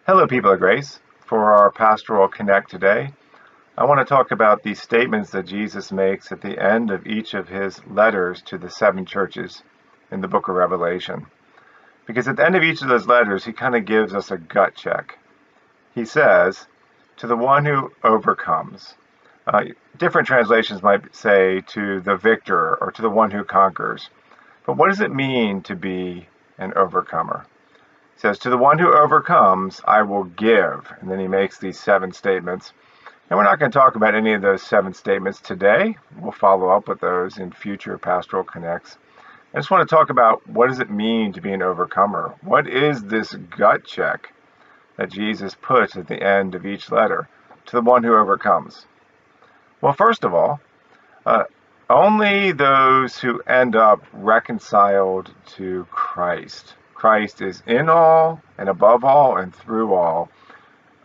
Hello, people of grace. For our pastoral connect today, I want to talk about these statements that Jesus makes at the end of each of his letters to the seven churches in the book of Revelation. Because at the end of each of those letters, he kind of gives us a gut check. He says, to the one who overcomes. Different translations might say to the victor or to the one who conquers. But what does it mean to be an overcomer? He says, to the one who overcomes, I will give. And then he makes these seven statements. And we're not going to talk about any of those seven statements today. We'll follow up with those in future Pastoral Connects. I just want to talk about what does it mean to be an overcomer? What is this gut check that Jesus puts at the end of each letter to the one who overcomes? Well, first of all, only those who end up reconciled to Christ. Christ is in all and above all and through all.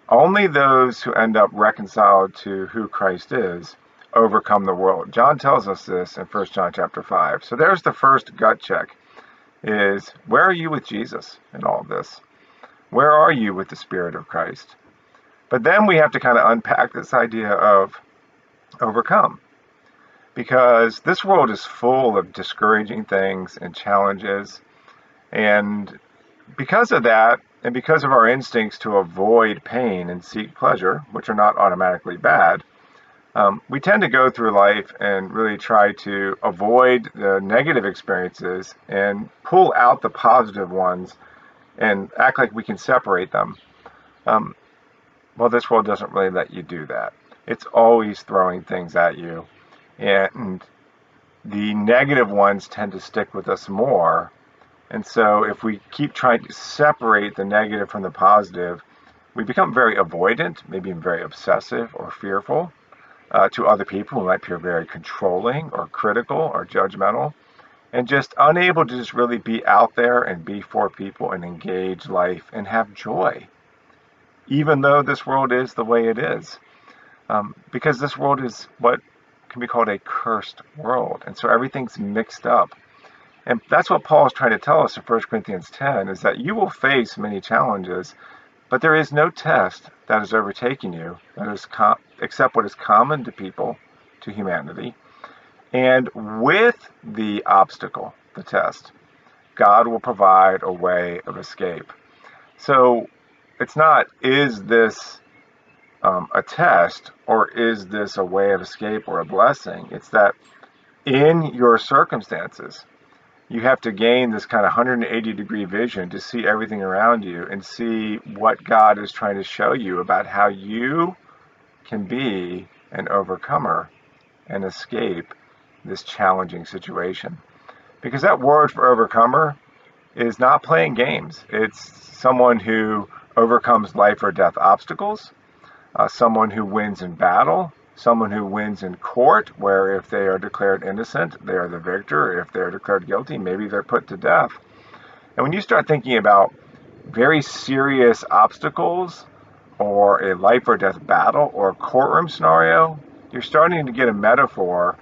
Only those who end up reconciled to who Christ is overcome the world. John tells us this in 1 John chapter 5. So there's the first gut check, is where are you with Jesus in all of this? Where are you with the Spirit of Christ? But then we have to kind of unpack this idea of overcome. Because this world is full of discouraging things and challenges. And because of that, and because of our instincts to avoid pain and seek pleasure, which are not automatically bad, we tend to go through life and really try to avoid the negative experiences and pull out the positive ones and act like we can separate them. Well, this world doesn't really let you do that. It's always throwing things at you. And the negative ones tend to stick with us more. And so if we keep trying to separate the negative from the positive, we become very avoidant, maybe very obsessive or fearful to other people who might appear very controlling or critical or judgmental, and just unable to just really be out there and be for people and engage life and have joy, even though this world is the way it is. Because this world is what can be called a cursed world. And so everything's mixed up. And that's what Paul is trying to tell us in 1 Corinthians 10, is that you will face many challenges, but there is no test that is overtaking you that is except what is common to people, to humanity. And with the obstacle, the test, God will provide a way of escape. So it's not, is this a test or is this a way of escape or a blessing? It's that in your circumstances, you have to gain this kind of 180-degree vision to see everything around you and see what God is trying to show you about how you can be an overcomer and escape this challenging situation. Because that word for overcomer is not playing games. It's someone who overcomes life or death obstacles, someone who wins in battle, someone who wins in court, where if they are declared innocent, they are the victor. If they're declared guilty, maybe they're put to death. And when you start thinking about very serious obstacles or a life or death battle or a courtroom scenario, you're starting to get a metaphor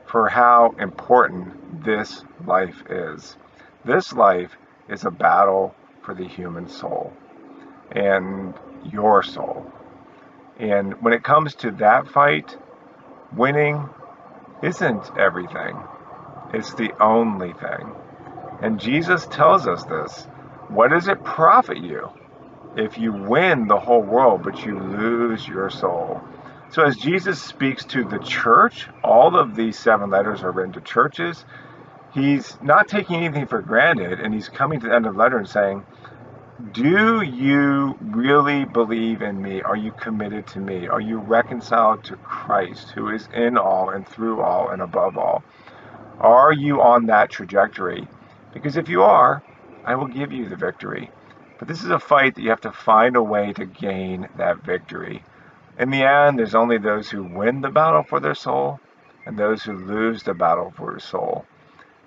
for how important this life is. This life is a battle for the human soul and your soul. And when it comes to that fight, winning isn't everything. It's the only thing. And Jesus tells us this. What does it profit you if you win the whole world, but you lose your soul? So as Jesus speaks to the church, all of these seven letters are written to churches. He's not taking anything for granted, and he's coming to the end of the letter and saying, do you really believe in me? Are you committed to me? Are you reconciled to Christ, who is in all and through all and above all? Are you on that trajectory? Because if you are, I will give you the victory. But this is a fight that you have to find a way to gain that victory. In the end, there's only those who win the battle for their soul and those who lose the battle for their soul.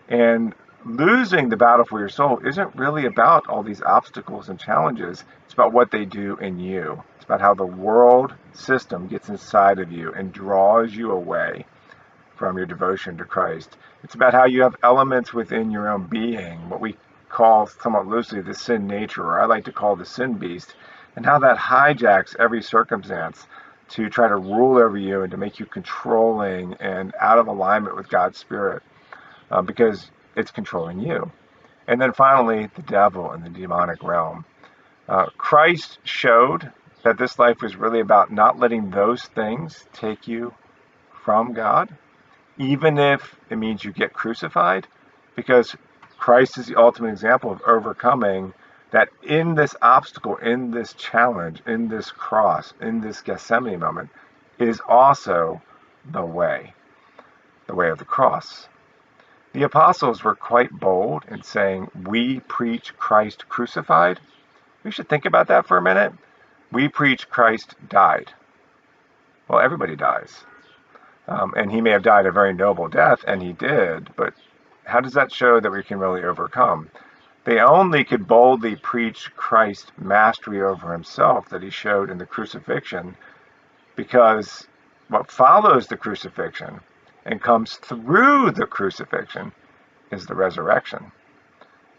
And losing the battle for your soul isn't really about all these obstacles and challenges. It's about what they do in you. It's about how the world system gets inside of you and draws you away from your devotion to Christ. It's about how you have elements within your own being, what we call somewhat loosely the sin nature, or I like to call the sin beast, and how that hijacks every circumstance to try to rule over you and to make you controlling and out of alignment with God's Spirit, because it's controlling you. And then finally, the devil and the demonic realm. Christ showed that this life was really about not letting those things take you from God, even if it means you get crucified, because Christ is the ultimate example of overcoming that in this obstacle, in this challenge, in this cross, in this Gethsemane moment, is also the way of the cross. The apostles were quite bold in saying, we preach Christ crucified. We should think about that for a minute. We preach Christ died. Well, everybody dies. And he may have died a very noble death, and he did, but how does that show that we can really overcome? They only could boldly preach Christ's mastery over himself that he showed in the crucifixion, because what follows the crucifixion and comes through the crucifixion is the resurrection.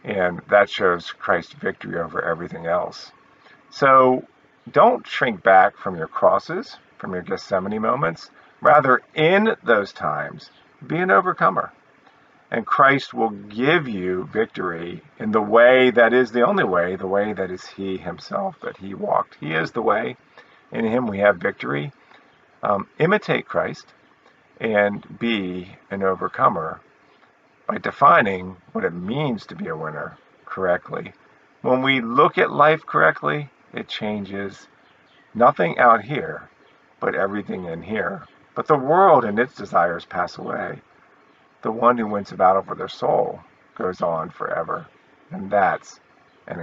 And that shows Christ's victory over everything else. So don't shrink back from your crosses, from your Gethsemane moments. Rather, in those times, be an overcomer. And Christ will give you victory in the way that is the only way, the way that is he himself, that he walked. He is the way. In him we have victory. Imitate Christ and be an overcomer by defining what it means to be a winner correctly. When we look at life correctly, it changes nothing out here, but everything in here. But the world and its desires pass away. The one who wins a battle for their soul goes on forever. And that's an